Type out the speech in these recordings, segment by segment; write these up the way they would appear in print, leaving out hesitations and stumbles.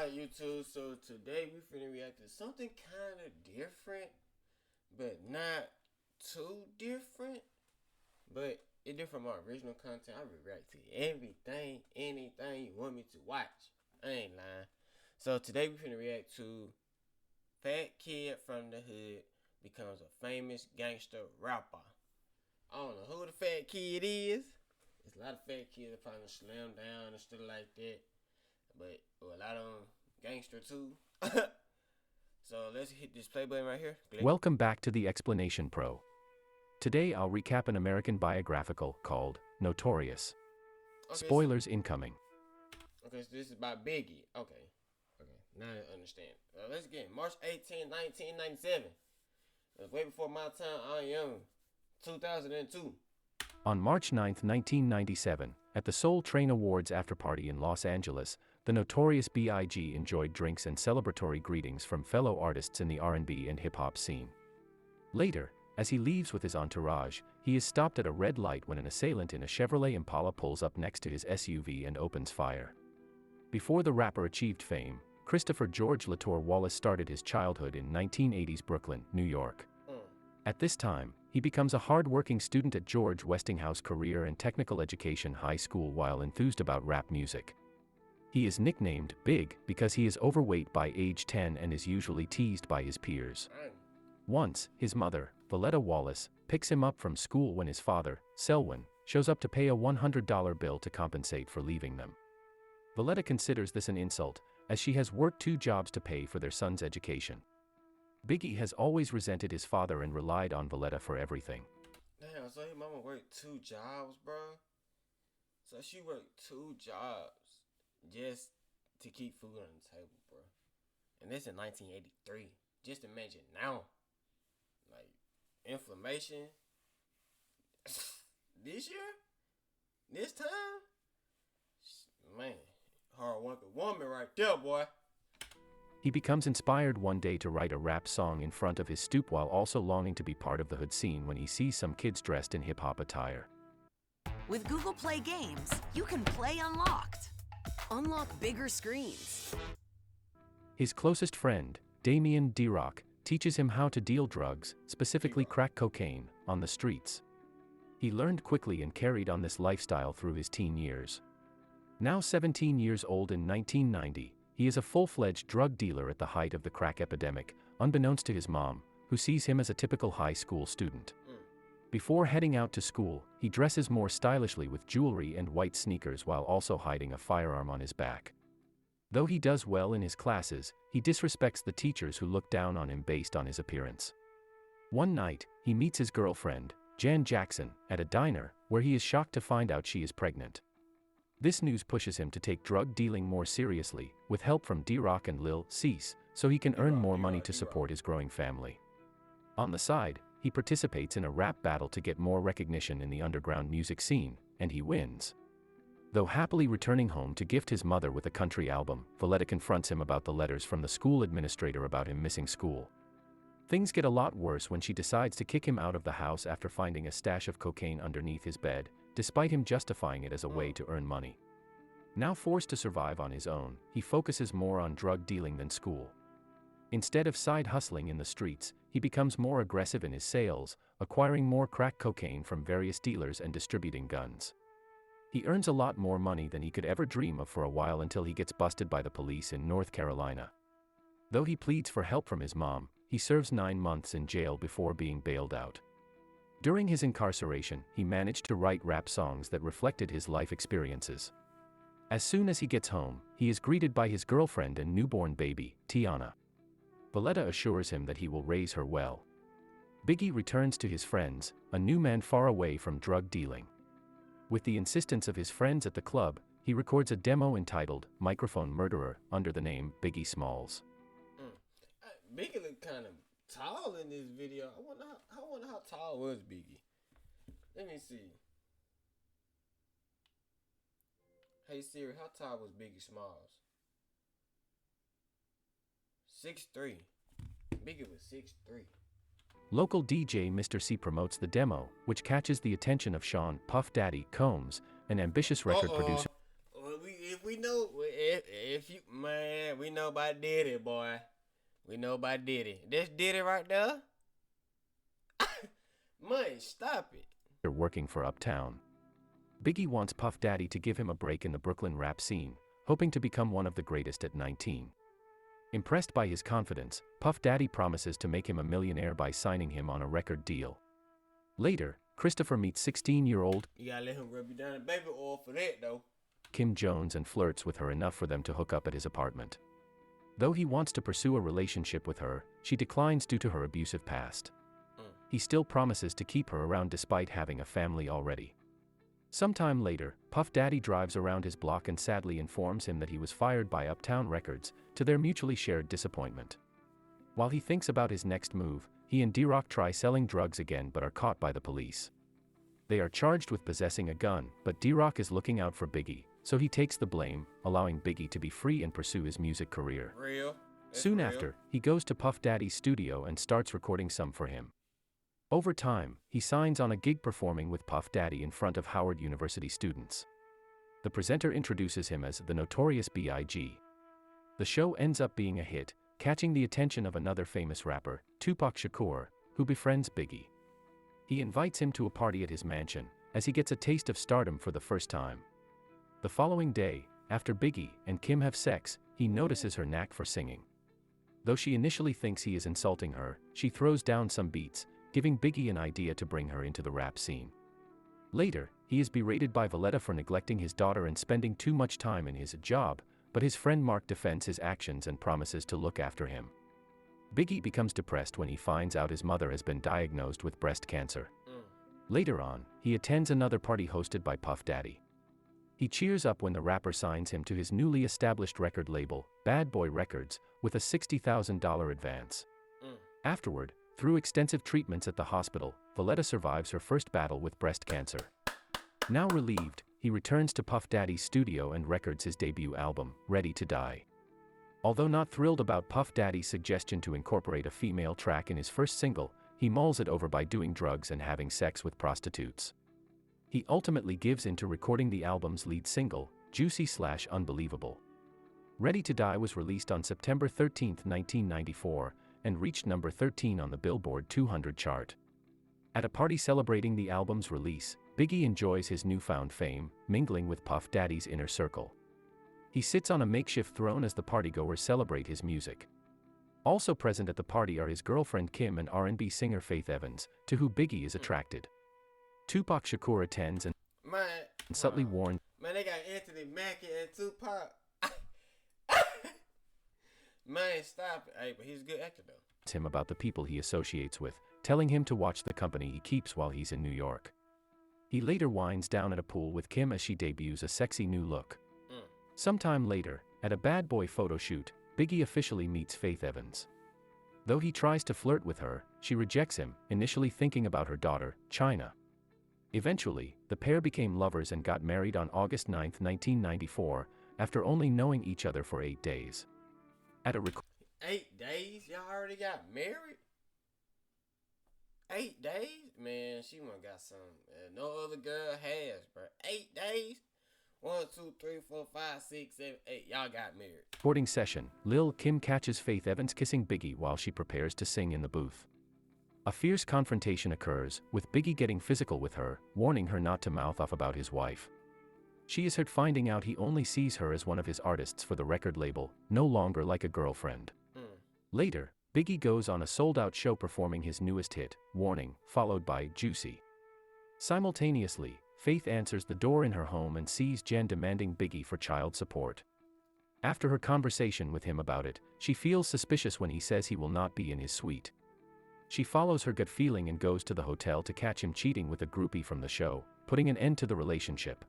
Alright, YouTube, so today we finna react to something kind of different, but not too different. But it different from my original content. I react to everything, anything you want me to watch. I ain't lying. So today we finna react to Fat Kid from the Hood becomes a famous gangster rapper. I don't know who the fat kid is. There's a lot of fat kids that probably slim down and stuff like that. But a lot of them gangster too. So let's hit this play button right here. Click. Welcome back to the Explanation Pro. Today I'll recap an American biographical called Notorious. Okay, Spoilers incoming. Okay, so this is by Biggie. Okay. Now I understand. Let's get it. March 18, 1997. It was way before my time. I am young. 2002. On March 9, 1997, at the Soul Train Awards afterparty in Los Angeles, the Notorious B.I.G. enjoyed drinks and celebratory greetings from fellow artists in the R&B and hip-hop scene. Later, as he leaves with his entourage, he is stopped at a red light when an assailant in a Chevrolet Impala pulls up next to his SUV and opens fire. Before the rapper achieved fame, Christopher George Latour Wallace started his childhood in 1980s Brooklyn, New York. At this time, he becomes a hard-working student at George Westinghouse Career and Technical Education High School while enthused about rap music. He is nicknamed Big because he is overweight by age 10 and is usually teased by his peers. Once, his mother, Valletta Wallace, picks him up from school when his father, Selwyn, shows up to pay a $100 bill to compensate for leaving them. Valletta considers this an insult, as she has worked 2 jobs to pay for their son's education. Biggie has always resented his father and relied on Valletta for everything. Damn, so his mama worked 2 jobs, bro? So she worked 2 jobs just to keep food on the table, bro. And this in 1983. Just imagine now. Like, inflammation. This year? This time? Man, hard working woman right there, boy. He becomes inspired one day to write a rap song in front of his stoop while also longing to be part of the hood scene when he sees some kids dressed in hip-hop attire. With Google Play Games, you can play unlocked. Unlock bigger screens. His closest friend, Damian D-Rock, teaches him how to deal drugs, specifically crack cocaine, on the streets. He learned quickly and carried on this lifestyle through his teen years. Now 17 years old in 1990, he is a full-fledged drug dealer at the height of the crack epidemic, unbeknownst to his mom, who sees him as a typical high school student. Before heading out to school, he dresses more stylishly with jewelry and white sneakers while also hiding a firearm on his back. Though he does well in his classes, he disrespects the teachers who look down on him based on his appearance. One night, he meets his girlfriend, Jan Jackson, at a diner, where he is shocked to find out she is pregnant. This news pushes him to take drug dealing more seriously, with help from D-Rock and Lil Cease, so he can earn more money to support his growing family. On the side, he participates in a rap battle to get more recognition in the underground music scene, and he wins. Though happily returning home to gift his mother with a country album, Valletta confronts him about the letters from the school administrator about him missing school. Things get a lot worse when she decides to kick him out of the house after finding a stash of cocaine underneath his bed, despite him justifying it as a way to earn money. Now forced to survive on his own, he focuses more on drug dealing than school. Instead of side hustling in the streets, he becomes more aggressive in his sales, acquiring more crack cocaine from various dealers and distributing guns. He earns a lot more money than he could ever dream of for a while until he gets busted by the police in North Carolina. Though he pleads for help from his mom, he serves 9 months in jail before being bailed out. During his incarceration, he managed to write rap songs that reflected his life experiences. As soon as he gets home, he is greeted by his girlfriend and newborn baby, Tiana. Valletta assures him that he will raise her well. Biggie returns to his friends, a new man far away from drug dealing. With the insistence of his friends at the club, he records a demo entitled Microphone Murderer under the name Biggie Smalls. Biggie looked kind of tall in this video. I wonder how tall was Biggie. Let me see. Hey Siri, how tall was Biggie Smalls? 6'3". Biggie was 6'3". Local DJ Mr. C promotes the demo, which catches the attention of Sean Puff Daddy Combs, an ambitious record producer. If we know if you man, we know about Diddy, boy. We know about Diddy. That's Diddy right there. Man, stop it. They're working for Uptown. Biggie wants Puff Daddy to give him a break in the Brooklyn rap scene, hoping to become one of the greatest at 19. Impressed by his confidence, Puff Daddy promises to make him a millionaire by signing him on a record deal. Later, Christopher meets 16-year-old You gotta let him rub you down the baby oil for that, though. Kim Jones and flirts with her enough for them to hook up at his apartment. Though he wants to pursue a relationship with her, she declines due to her abusive past. He still promises to keep her around despite having a family already. Sometime later, Puff Daddy drives around his block and sadly informs him that he was fired by Uptown Records, to their mutually shared disappointment. While he thinks about his next move, he and D-Rock try selling drugs again but are caught by the police. They are charged with possessing a gun, but D-Rock is looking out for Biggie, so he takes the blame, allowing Biggie to be free and pursue his music career. Real. Soon after, he goes to Puff Daddy's studio and starts recording some for him. Over time, he signs on a gig performing with Puff Daddy in front of Howard University students. The presenter introduces him as the Notorious B.I.G. The show ends up being a hit, catching the attention of another famous rapper, Tupac Shakur, who befriends Biggie. He invites him to a party at his mansion, as he gets a taste of stardom for the first time. The following day, after Biggie and Kim have sex, he notices her knack for singing. Though she initially thinks he is insulting her, she throws down some beats, giving Biggie an idea to bring her into the rap scene. Later, he is berated by Valletta for neglecting his daughter and spending too much time in his job, but his friend Mark defends his actions and promises to look after him. Biggie becomes depressed when he finds out his mother has been diagnosed with breast cancer. Later on, he attends another party hosted by Puff Daddy. He cheers up when the rapper signs him to his newly established record label, Bad Boy Records, with a $60,000 advance. Afterward, through extensive treatments at the hospital, Valletta survives her first battle with breast cancer. Now relieved, he returns to Puff Daddy's studio and records his debut album, Ready to Die. Although not thrilled about Puff Daddy's suggestion to incorporate a female track in his first single, he mulls it over by doing drugs and having sex with prostitutes. He ultimately gives in to recording the album's lead single, Juicy/Unbelievable. Ready to Die was released on September 13, 1994, and reached number 13 on the Billboard 200 chart. At a party celebrating the album's release, Biggie enjoys his newfound fame, mingling with Puff Daddy's inner circle. He sits on a makeshift throne as the partygoers celebrate his music. Also present at the party are his girlfriend Kim and R&B singer Faith Evans, to who Biggie is attracted. Tupac Shakur attends and subtly warns Man, they got Anthony Mackie and Tupac. Man, stop it. Hey, but he's a good actor, though. him about the people he associates with, telling him to watch the company he keeps while he's in New York. He later winds down at a pool with Kim as she debuts a sexy new look. Sometime later, at a bad boy photo shoot, Biggie officially meets Faith Evans. Though he tries to flirt with her, she rejects him, initially thinking about her daughter, China. Eventually, the pair became lovers and got married on August 9, 1994, after only knowing each other for 8 days. At a 8 days? Y'all already got married? 8 days? Man, she won't got some no other girl has, bro. 8 days? 1, 2, 3, 4, 5, 6, 7, 8. Y'all got married. Recording session, Lil Kim catches Faith Evans kissing Biggie while she prepares to sing in the booth. A fierce confrontation occurs, with Biggie getting physical with her, warning her not to mouth off about his wife. She is hurt finding out he only sees her as one of his artists for the record label, no longer like a girlfriend. Later, Biggie goes on a sold-out show performing his newest hit, Warning, followed by Juicy. Simultaneously, Faith answers the door in her home and sees Jen demanding Biggie for child support. After her conversation with him about it, she feels suspicious when he says he will not be in his suite. She follows her gut feeling and goes to the hotel to catch him cheating with a groupie from the show, putting an end to the relationship.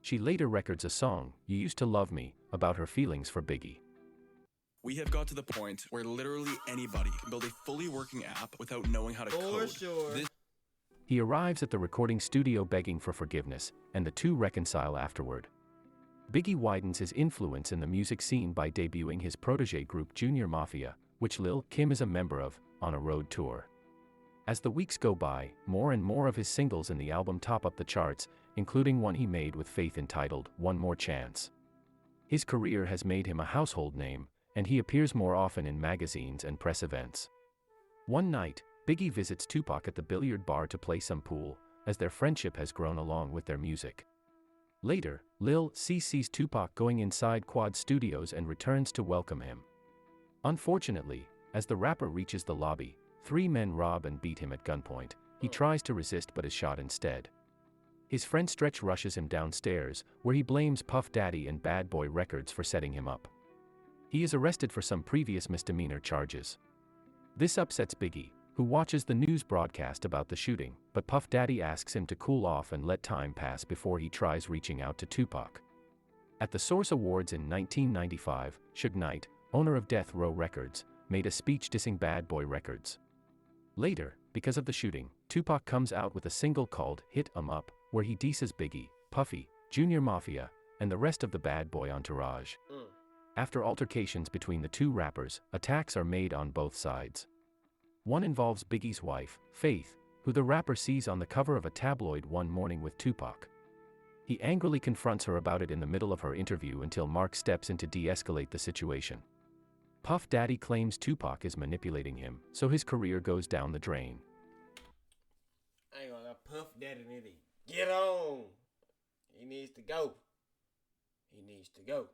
She later records a song, You Used to Love Me, about her feelings for Biggie. We have got to the point where literally anybody can build a fully working app without knowing how to code. Sure. He arrives at the recording studio begging for forgiveness, and the two reconcile afterward. Biggie widens his influence in the music scene by debuting his protege group Junior Mafia, which Lil Kim is a member of, on a road tour. As the weeks go by, more and more of his singles in the album top up the charts, including one he made with Faith entitled One More Chance. His career has made him a household name, and he appears more often in magazines and press events. One night, Biggie visits Tupac at the billiard bar to play some pool, as their friendship has grown along with their music. Later, Lil Cease sees Tupac going inside Quad Studios and returns to welcome him. Unfortunately, as the rapper reaches the lobby, 3 men rob and beat him at gunpoint. He tries to resist but is shot instead. His friend Stretch rushes him downstairs, where he blames Puff Daddy and Bad Boy Records for setting him up. He is arrested for some previous misdemeanor charges. This upsets Biggie, who watches the news broadcast about the shooting, but Puff Daddy asks him to cool off and let time pass before he tries reaching out to Tupac. At the Source Awards in 1995, Suge Knight, owner of Death Row Records, made a speech dissing Bad Boy Records. Later, because of the shooting, Tupac comes out with a single called Hit 'Em Up, where he disses Biggie, Puffy, Junior Mafia, and the rest of the Bad Boy entourage. After altercations between the two rappers, attacks are made on both sides. One involves Biggie's wife, Faith, who the rapper sees on the cover of a tabloid one morning with Tupac. He angrily confronts her about it in the middle of her interview until Mark steps in to de-escalate the situation. Puff Daddy claims Tupac is manipulating him, so his career goes down the drain. I ain't gonna lie, Puff Daddy need to get on. He needs to go. He needs to go.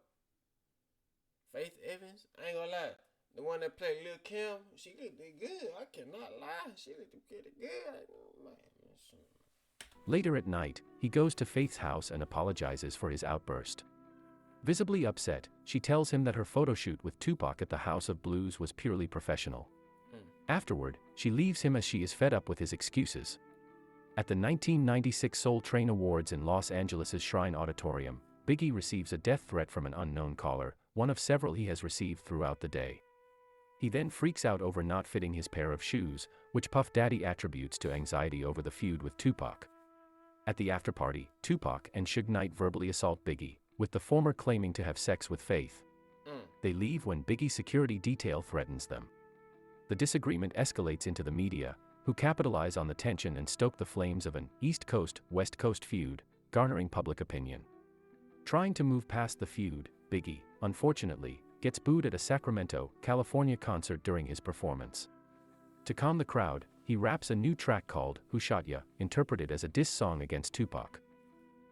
Faith Evans, I ain't gonna lie. The one that played Lil' Kim, she looked good. I cannot lie. She looked pretty good. Man. Later at night, he goes to Faith's house and apologizes for his outburst. Visibly upset, she tells him that her photo shoot with Tupac at the House of Blues was purely professional. Afterward, she leaves him as she is fed up with his excuses. At the 1996 Soul Train Awards in Los Angeles' Shrine Auditorium, Biggie receives a death threat from an unknown caller, one of several he has received throughout the day. He then freaks out over not fitting his pair of shoes, which Puff Daddy attributes to anxiety over the feud with Tupac. At the after-party, Tupac and Suge Knight verbally assault Biggie, with the former claiming to have sex with Faith. They leave when Biggie's security detail threatens them. The disagreement escalates into the media, who capitalize on the tension and stoke the flames of an East Coast-West Coast feud, garnering public opinion. Trying to move past the feud, Biggie, unfortunately, gets booed at a Sacramento, California concert during his performance. To calm the crowd, he raps a new track called Who Shot Ya, interpreted as a diss song against Tupac.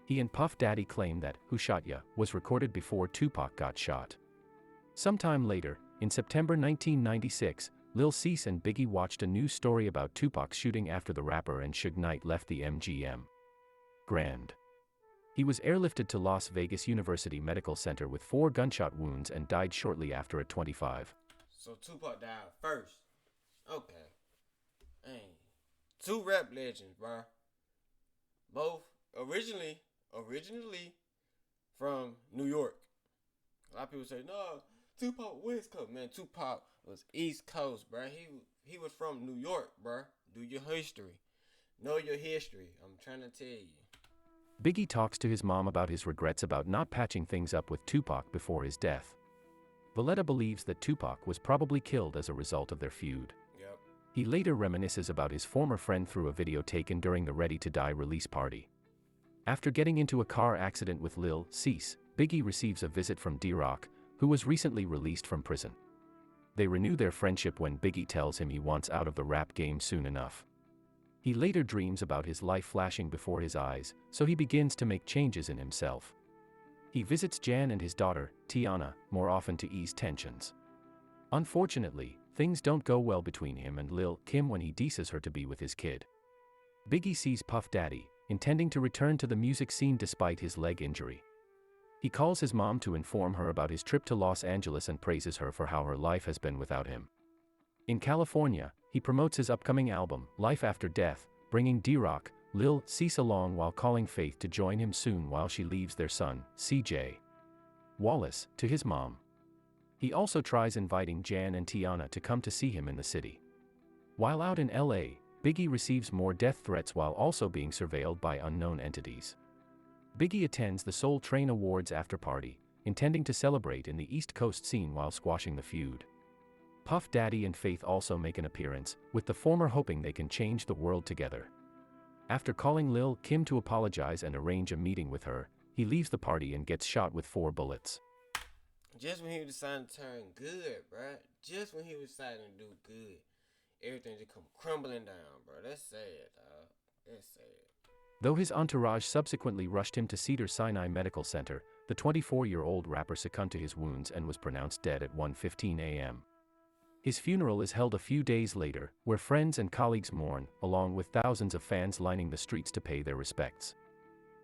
He and Puff Daddy claim that Who Shot Ya was recorded before Tupac got shot. Sometime later, in September 1996, Lil Cease and Biggie watched a news story about Tupac's shooting after the rapper and Suge Knight left the MGM Grand. He was airlifted to Las Vegas University Medical Center with 4 gunshot wounds and died shortly after at 25. So Tupac died first. Okay. Dang. 2 rap legends, bro. Both originally from New York. A lot of people say, no, Tupac West Coast. Man, Tupac was East Coast, bro. He was from New York, bro. Do your history. Know your history. I'm trying to tell you. Biggie talks to his mom about his regrets about not patching things up with Tupac before his death. Valletta believes that Tupac was probably killed as a result of their feud. Yep. He later reminisces about his former friend through a video taken during the Ready to Die release party. After getting into a car accident with Lil Cease, Biggie receives a visit from D-Rock, who was recently released from prison. They renew their friendship when Biggie tells him he wants out of the rap game soon enough. He later dreams about his life flashing before his eyes, so he begins to make changes in himself. He visits Jan and his daughter, Tiana, more often to ease tensions. Unfortunately, things don't go well between him and Lil' Kim when he disses her to be with his kid. Biggie sees Puff Daddy, intending to return to the music scene despite his leg injury. He calls his mom to inform her about his trip to Los Angeles and praises her for how her life has been without him. In California, he promotes his upcoming album, Life After Death, bringing D-Rock, Lil Cease along while calling Faith to join him soon while she leaves their son, CJ Wallace, to his mom. He also tries inviting Jan and Tiana to come to see him in the city. While out in LA, Biggie receives more death threats while also being surveilled by unknown entities. Biggie attends the Soul Train Awards after party, intending to celebrate in the East Coast scene while squashing the feud. Puff Daddy and Faith also make an appearance, with the former hoping they can change the world together. After calling Lil' Kim to apologize and arrange a meeting with her, he leaves the party and gets shot with 4 bullets. just when he was deciding to turn good, bruh. Just when he was deciding to do good, everything just come crumbling down, bro. That's sad, dog. That's sad. Though his entourage subsequently rushed him to Cedars-Sinai Medical Center, the 24-year-old rapper succumbed to his wounds and was pronounced dead at 1:15 a.m. His funeral is held a few days later, where friends and colleagues mourn, along with thousands of fans lining the streets to pay their respects.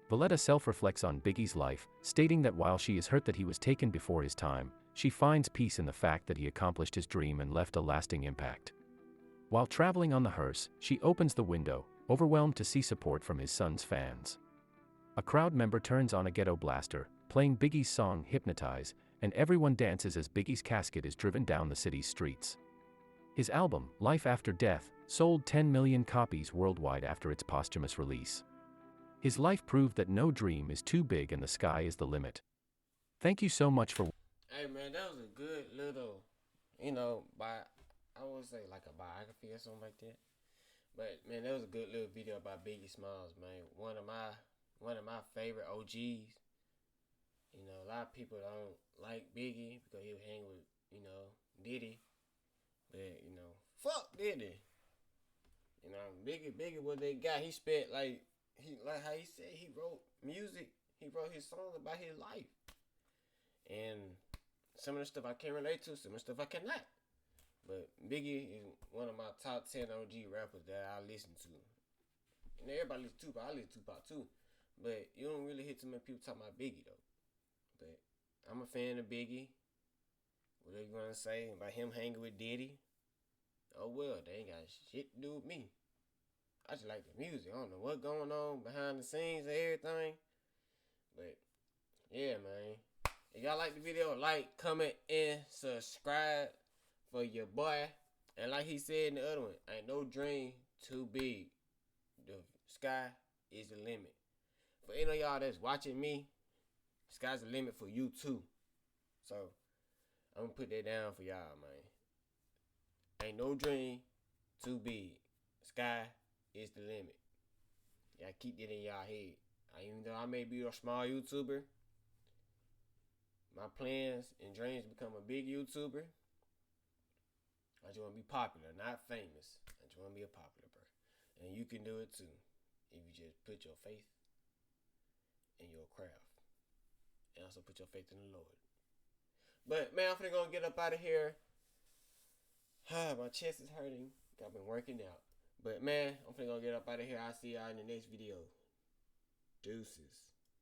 Valletta self-reflects on Biggie's life, stating that while she is hurt that he was taken before his time, she finds peace in the fact that he accomplished his dream and left a lasting impact. While traveling on the hearse, she opens the window, overwhelmed to see support from his son's fans. A crowd member turns on a ghetto blaster, playing Biggie's song Hypnotize, and everyone dances as Biggie's casket is driven down the city's streets. His album, Life After Death, sold 10 million copies worldwide after its posthumous release. His life proved that no dream is too big and the sky is the limit. Thank you so much for... Hey, man, that was a good little, I would say like a biography or something like that. But, man, that was a good little video about Biggie Smalls, man. One of my favorite OGs. You know, a lot of people don't like Biggie because he would hang with, Diddy. But, fuck Diddy. Biggie, what they got, he spent like how he said, he wrote music, he wrote his songs about his life. And some of the stuff I can relate to, some of the stuff I cannot. But Biggie is one of my top 10 OG rappers that I listen to. And everybody listen to Tupac, I listen to Tupac too. But you don't really hear too many people talking about Biggie though. But I'm a fan of Biggie. Whatever you want to say about him hanging with Diddy, oh well, they ain't got shit to do with me. I just like the music. I don't know what's going on behind the scenes and everything. But, yeah, man. If y'all like the video, like, comment, and subscribe for your boy. And like he said in the other one, ain't no dream too big. The sky is the limit. For any of y'all that's watching me, sky's the limit for you too. So, I'm going to put that down for y'all, man. Ain't no dream too big. Sky is the limit. Y'all keep that in y'all head. Even though I may be a small YouTuber, my plans and dreams to become a big YouTuber. I just want to be popular, not famous. I just want to be a popular person. And you can do it too. If you just put your faith in your craft. And also put your faith in the Lord. But, man, I'm finna go get up out of here. My chest is hurting. I've been working out. But, man, I'm finna go get up out of here. I'll see y'all in the next video. Deuces.